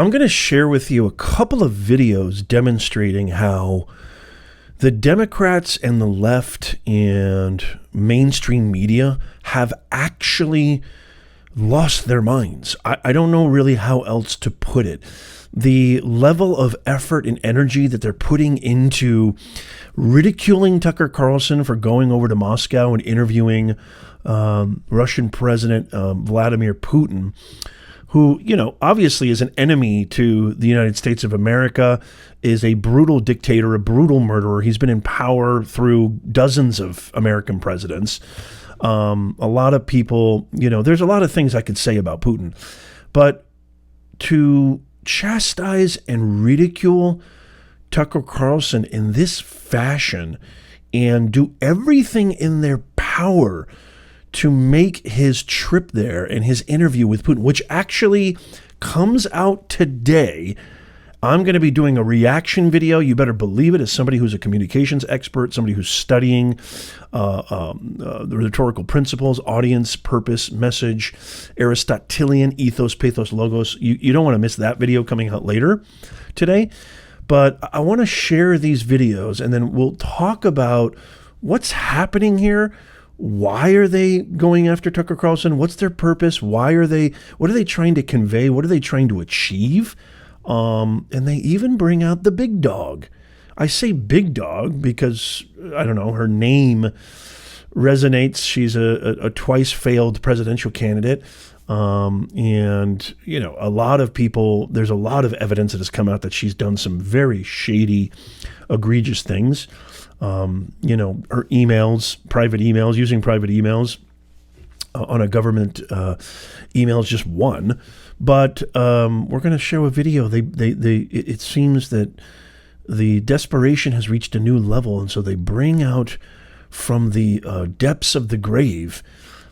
I'm going to share with you a couple of videos demonstrating how the Democrats and the left and mainstream media have actually lost their minds. I don't know really how else to put it. The level of effort and energy that they're putting into ridiculing Tucker Carlson for going over to Moscow and interviewing Russian President Vladimir Putin, who, obviously is an enemy to the United States of America, is a brutal dictator, a brutal murderer. He's been in power through dozens of American presidents. A lot of people, there's a lot of things I could say about Putin, but to chastise and ridicule Tucker Carlson in this fashion and do everything in their power to make his trip there and his interview with Putin, which actually comes out today. I'm going to be doing a reaction video. You better believe it, as somebody who's a communications expert, somebody who's studying the rhetorical principles, audience, purpose, message, Aristotelian, ethos, pathos, logos. You don't want to miss that video coming out later today. But I want to share these videos, and then we'll talk about what's happening here. Why are they going after Tucker Carlson? What's their purpose? What are they trying to convey? What are they trying to achieve? And they even bring out the big dog. I say big dog because, I don't know, her name resonates. She's a twice failed presidential candidate. And, a lot of people, there's a lot of evidence that has come out that she's done some very shady, egregious things. Her emails, private emails, using private emails on a government email is just one. But we're going to show a video. It seems that the desperation has reached a new level, and so they bring out from the depths of the grave,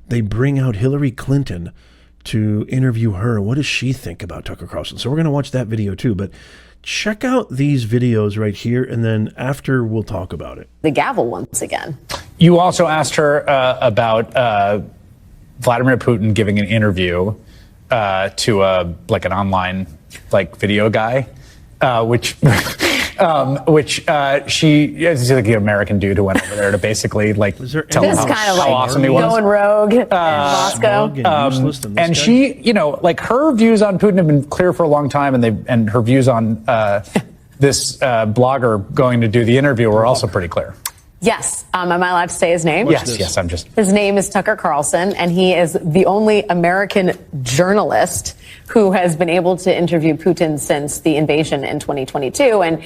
they bring out Hillary Clinton to interview her. What does she think about Tucker Carlson? So we're going to watch that video too. But check out these videos right here, and then after we'll talk about it. The gavel once again. You also asked her about Vladimir Putin giving an interview to an online video guy, which she is like an American dude who went over there to basically tell him how awesome he was. Going rogue in Moscow. And she, her views on Putin have been clear for a long time, and her views on this blogger going to do the interview were also pretty clear. Yes. Am I allowed to say his name? Yes, His name is Tucker Carlson, and he is the only American journalist who has been able to interview Putin since the invasion in 2022. And,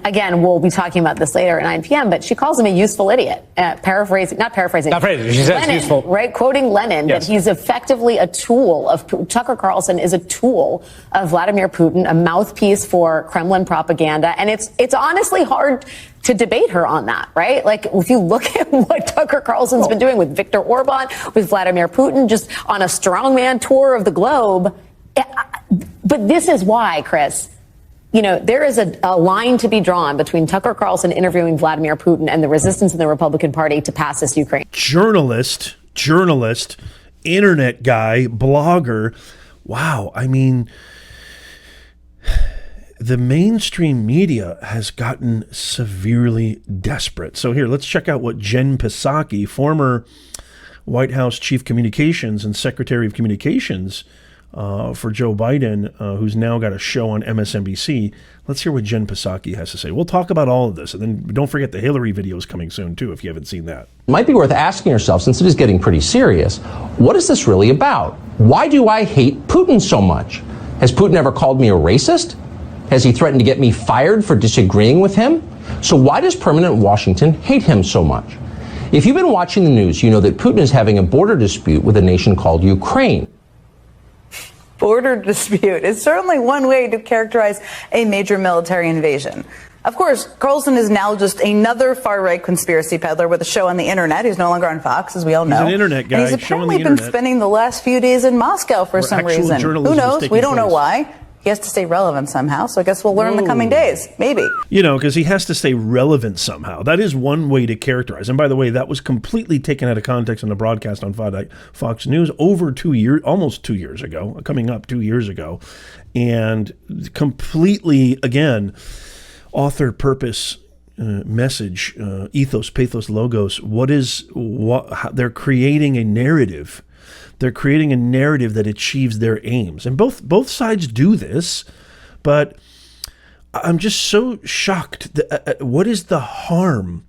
again, we'll be talking about this later at 9 p.m., but she calls him a useful idiot. Not paraphrasing. She says Lenin, useful. right? Quoting Lenin, yes. That he's effectively a tool of Tucker Carlson is a tool of Vladimir Putin, a mouthpiece for Kremlin propaganda. And it's honestly hard to debate her on that, right? If you look at what Tucker Carlson's been doing with Viktor Orban, with Vladimir Putin, just on a strongman tour of the globe. But this is why, Chris, there is a line to be drawn between Tucker Carlson interviewing Vladimir Putin and the resistance in the Republican Party to pass this Ukraine. Journalist, internet guy, blogger. Wow. I mean, the mainstream media has gotten severely desperate. So here, let's check out what Jen Psaki, former White House Chief Communications and Secretary of Communications for Joe Biden, who's now got a show on MSNBC. Let's hear what Jen Psaki has to say. We'll talk about all of this. And then don't forget the Hillary video is coming soon, too, if you haven't seen that. It might be worth asking yourself, since it is getting pretty serious, what is this really about? Why do I hate Putin so much? Has Putin ever called me a racist? Has he threatened to get me fired for disagreeing with him? So why does permanent Washington hate him so much? If you've been watching the news, you know that Putin is having a border dispute with a nation called Ukraine. Border dispute is certainly one way to characterize a major military invasion. Of course, Carlson is now just another far-right conspiracy peddler with a show on the internet. He's no longer on Fox, as we all know. He's an internet guy. And he's apparently been spending the last few days in Moscow for some reason. Who knows? We don't know why. He has to stay relevant somehow, so I guess we'll learn in the coming days. Maybe. Because he has to stay relevant somehow. That is one way to characterize. And by the way, that was completely taken out of context in the broadcast on Fox News almost 2 years ago, coming up 2 years ago. and completely, again, author, purpose, message, ethos, pathos, logos. They're creating a narrative. They're creating a narrative that achieves their aims. And both sides do this, but I'm just so shocked. What is the harm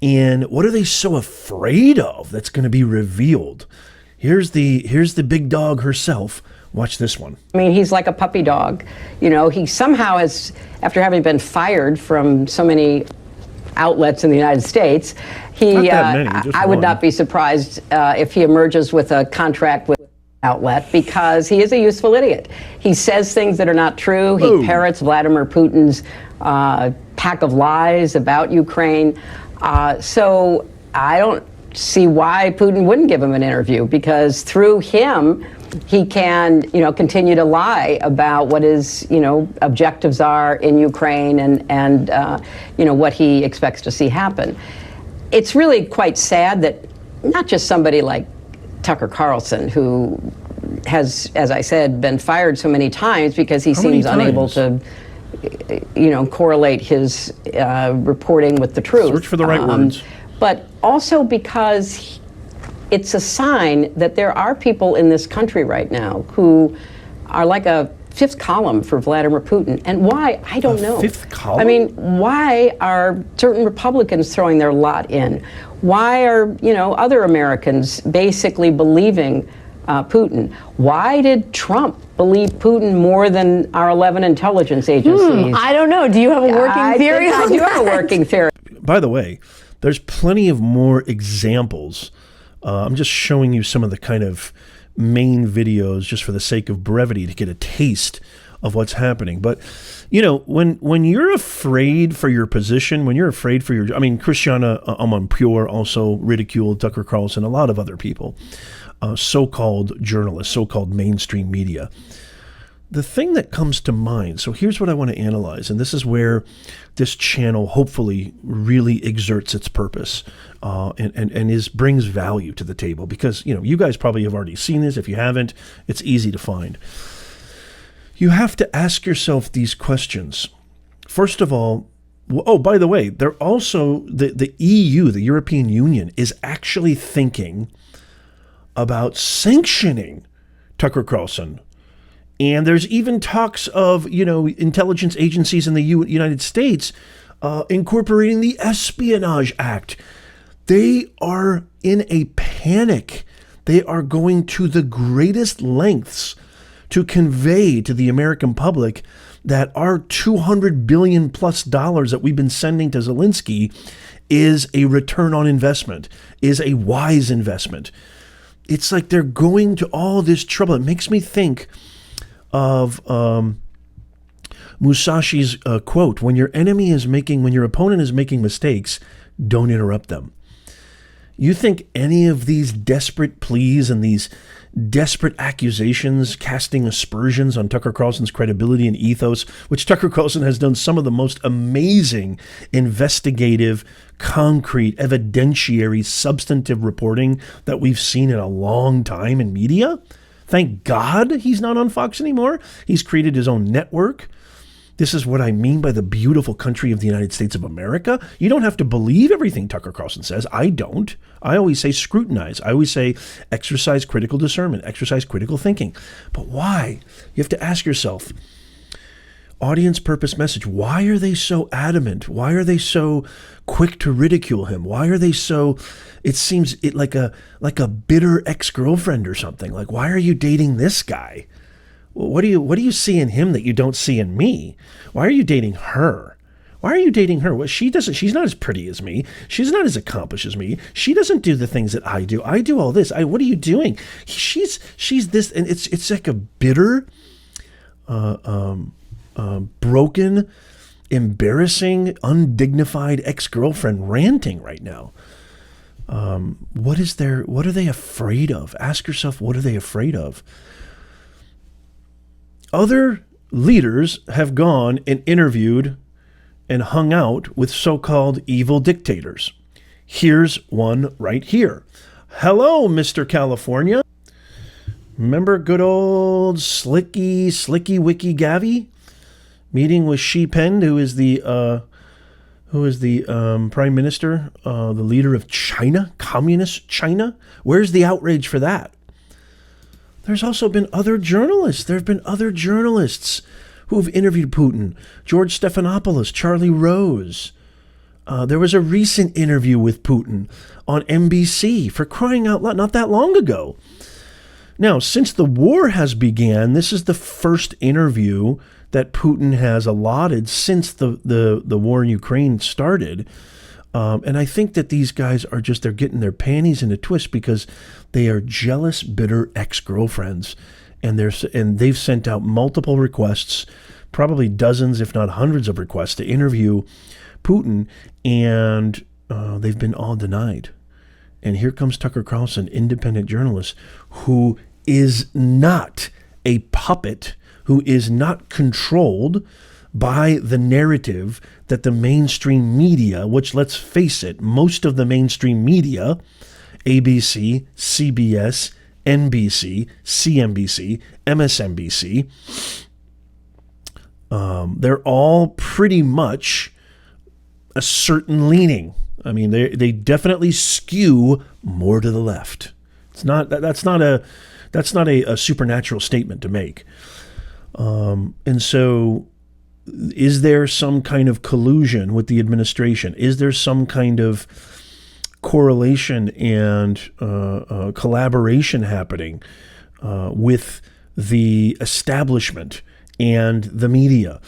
and what are they so afraid of that's going to be revealed? Here's the big dog herself. Watch this one. I mean, he's like a puppy dog. You know, he somehow has, after having been fired from so many outlets in the United States, I would not be surprised if he emerges with a contract with an outlet, because he is a useful idiot. He says things that are not true. He parrots Vladimir Putin's pack of lies about Ukraine. So I don't see why Putin wouldn't give him an interview, because through him, he can, continue to lie about what his, objectives are in Ukraine and what he expects to see happen. It's really quite sad that not just somebody like Tucker Carlson, who has, as I said, been fired so many times because he seems unable to, correlate his reporting with the truth. Search for the right words. But also because it's a sign that there are people in this country right now who are like a fifth column for Vladimir Putin. And why? I don't know. Fifth column? I mean, why are certain Republicans throwing their lot in? Why are, other Americans basically believing Putin? Why did Trump believe Putin more than our 11 intelligence agencies? I don't know. Do you have a working theory on that? I do have a working theory. By the way, there's plenty of more examples. I'm just showing you some of the kind of main videos just for the sake of brevity to get a taste of what's happening. But, when you're afraid for your position, when you're afraid for Christiana Amanpour also ridiculed Tucker Carlson, a lot of other people, so-called journalists, so-called mainstream media. The thing that comes to mind, so here's what I want to analyze, and this is where this channel hopefully really exerts its purpose and brings value to the table, because you guys probably have already seen this. If you haven't, it's easy to find. You have to ask yourself these questions. First of all, by the way, they're also the EU, the European Union, is actually thinking about sanctioning Tucker Carlson. And there's even talks of, intelligence agencies in the United States incorporating the Espionage Act. They are in a panic. They are going to the greatest lengths to convey to the American public that our $200 billion plus that we've been sending to Zelensky is a return on investment, is a wise investment. It's like they're going to all this trouble. It makes me think of Musashi's quote: when your opponent is making mistakes, don't interrupt them. You think any of these desperate pleas and these desperate accusations casting aspersions on Tucker Carlson's credibility and ethos, which Tucker Carlson has done some of the most amazing investigative, concrete, evidentiary, substantive reporting that we've seen in a long time in media? Thank God he's not on Fox anymore. He's created his own network. This is what I mean by the beautiful country of the United States of America. You don't have to believe everything Tucker Carlson says. I don't. I always say scrutinize. I always say exercise critical discernment, exercise critical thinking. But why? You have to ask yourself, audience, purpose, message. Why are they so adamant? Why are they so quick to ridicule him? Why are they so, it seems like a bitter ex-girlfriend or something? Like, why are you dating this guy? What do you see in him that you don't see in me? Why are you dating her? Why are you dating her? Well, she's not as pretty as me. She's not as accomplished as me. She doesn't do the things that I do. I do all this. What are you doing? She's this, and it's like a bitter, broken, embarrassing, undignified ex-girlfriend ranting right now. What are they afraid of? Ask yourself, what are they afraid of? Other leaders have gone and interviewed and hung out with so-called evil dictators. Here's one right here. Hello, Mr. California. Remember good old Slicky Wicky Gavi meeting with Xi Jinping, who is the prime minister, the leader of China, communist China? Where's the outrage for that? There's also been other journalists. There have been other journalists who have interviewed Putin. George Stephanopoulos, Charlie Rose. There was a recent interview with Putin on NBC, for crying out loud, not that long ago. Now, since the war has began, this is the first interview that Putin has allotted since the war in Ukraine started. And I think that these guys are they're getting their panties in a twist because they are jealous, bitter ex-girlfriends. And they've sent out multiple requests, probably dozens, if not hundreds of requests to interview Putin. And they've been all denied. And here comes Tucker Carlson, independent journalist, who is not a puppet, who is not controlled by the narrative that the mainstream media, which, let's face it, most of the mainstream media, ABC, CBS, NBC, CNBC, MSNBC, they're all pretty much a certain leaning. I mean, they definitely skew more to the left. That's not a supernatural statement to make. And so, is there some kind of collusion with the administration? Is there some kind of correlation and collaboration happening with the establishment and the media?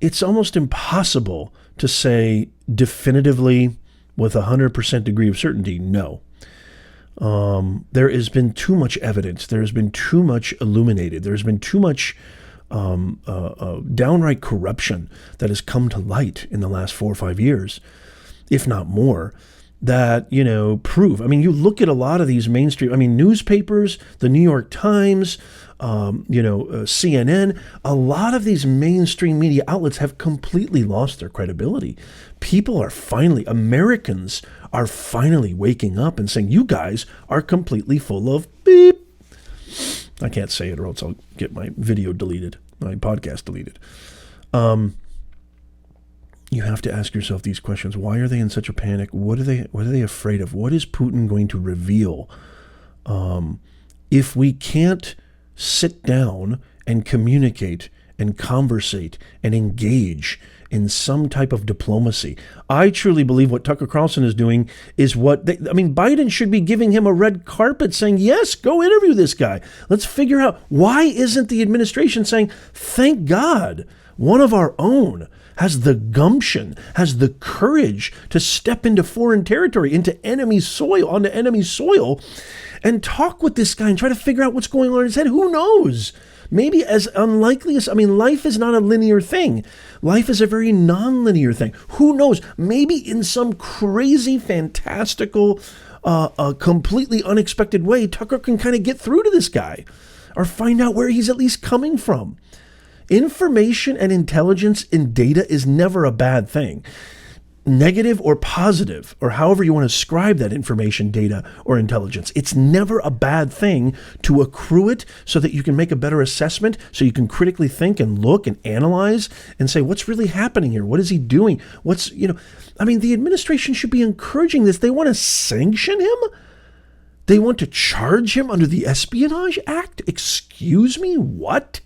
It's almost impossible to say definitively with 100% degree of certainty, no. There has been too much evidence. There has been too much illuminated. There's been too much downright corruption that has come to light in the last 4 or 5 years, if not more, that, prove. I mean, you look at a lot of these mainstream, newspapers, the New York Times, CNN, a lot of these mainstream media outlets have completely lost their credibility. Americans are finally waking up and saying, you guys are completely full of beep. I can't say it or else I'll get my video deleted, my podcast deleted. You have to ask yourself these questions. Why are they in such a panic? What are they afraid of? What is Putin going to reveal? If we can't sit down and communicate and conversate and engage in some type of diplomacy, I truly believe what Tucker Carlson is doing is Biden should be giving him a red carpet saying, yes, go interview this guy. Let's figure out, why isn't the administration saying, thank God, one of our own has the gumption, has the courage to step into foreign territory, onto enemy soil, and talk with this guy and try to figure out what's going on in his head. Who knows? Maybe as unlikely as, life is not a linear thing. Life is a very non-linear thing. Who knows? Maybe in some crazy, fantastical, completely unexpected way, Tucker can kind of get through to this guy or find out where he's at least coming from. Information and intelligence in data is never a bad thing. Negative or positive, or however you want to ascribe that information, data, or intelligence, it's never a bad thing to accrue it so that you can make a better assessment, so you can critically think and look and analyze and say, what's really happening here? What is he doing? The administration should be encouraging this. They want to sanction him? They want to charge him under the Espionage Act? Excuse me, what?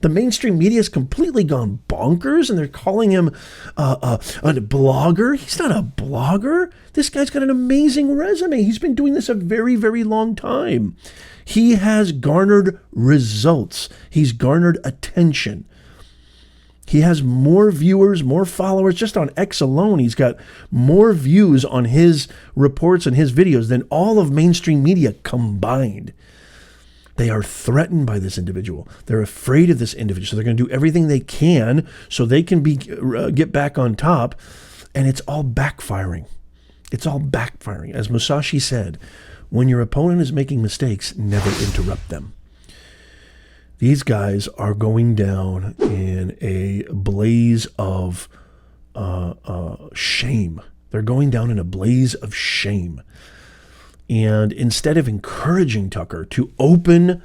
The mainstream media has completely gone bonkers, and they're calling him a blogger. He's not a blogger. This guy's got an amazing resume. He's been doing this a very, very long time. He has garnered results. He's garnered attention. He has more viewers, more followers. Just on X alone, he's got more views on his reports and his videos than all of mainstream media combined. They are threatened by this individual. They're afraid of this individual. So they're going to do everything they can so they can get back on top. And it's all backfiring. It's all backfiring. As Musashi said, when your opponent is making mistakes, never interrupt them. These guys are going down in a blaze of shame. They're going down in a blaze of shame. And instead of encouraging Tucker to open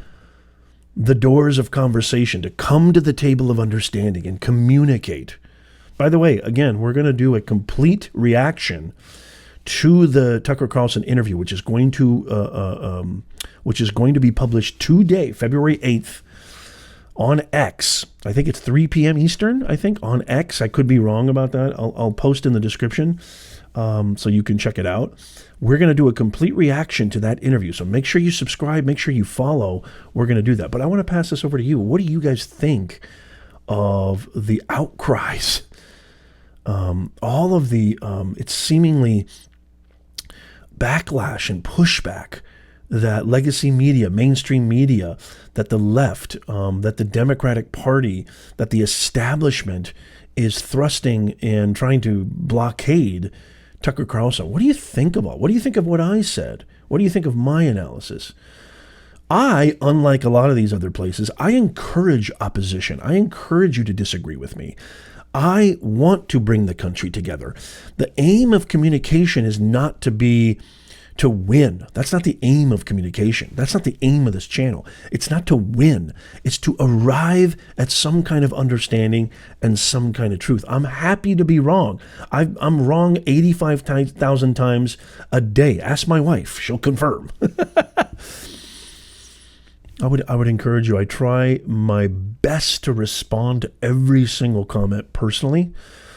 the doors of conversation, to come to the table of understanding and communicate. By the way, again, we're going to do a complete reaction to the Tucker Carlson interview, which is going to be published today, February 8th, on X. I think it's 3 p.m. Eastern, I think, on X. I could be wrong about that. I'll post in the description so you can check it out. We're going to do a complete reaction to that interview. So make sure you subscribe, make sure you follow. We're going to do that. But I want to pass this over to you. What do you guys think of the outcries? All of the, it's seemingly backlash and pushback that legacy media, mainstream media, that the left, that the Democratic Party, that the establishment is thrusting and trying to blockade Tucker Carlson. What do you think about? What do you think of what I said? What do you think of my analysis? I, unlike a lot of these other places, I encourage opposition. I encourage you to disagree with me. I want to bring the country together. The aim of communication is not to win. That's not the aim of communication. That's not the aim of this channel. It's not to win. It's to arrive at some kind of understanding and some kind of truth. I'm happy to be wrong. I'm wrong 85,000 times a day. Ask my wife. She'll confirm. I would encourage you. I try my best to respond to every single comment personally.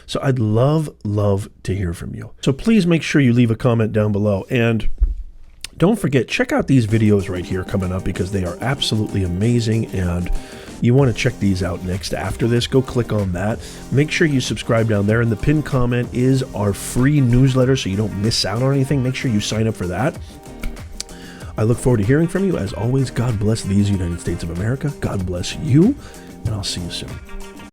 So I'd love to hear from you. So please make sure you leave a comment down below. And don't forget, check out these videos right here coming up, because they are absolutely amazing. And you want to check these out next after this. Go click on that. Make sure you subscribe down there. And the pinned comment is our free newsletter, so you don't miss out on anything. Make sure you sign up for that. I look forward to hearing from you. As always, God bless these United States of America. God bless you. And I'll see you soon.